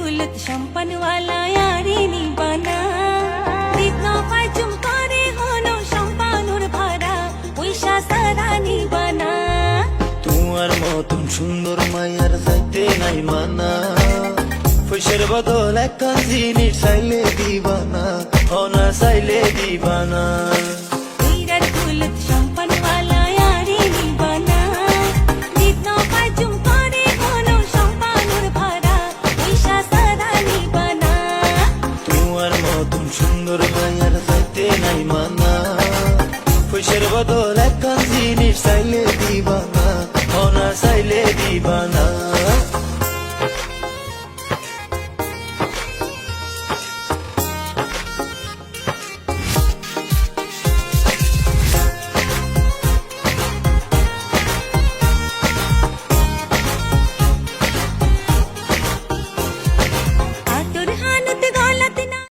दौलत সম্পন वाला यारी নিবানা দিনো পাইচুম করে হলো সম্পানুর ভরা পয়সা সারা নিবানা তোমার মতন সুন্দর মায়ার যাইতে নাই মানা পয়সার বদল একটা জিনিস চাইলে দিবানা অনা চাইলে দিবানা দৌলত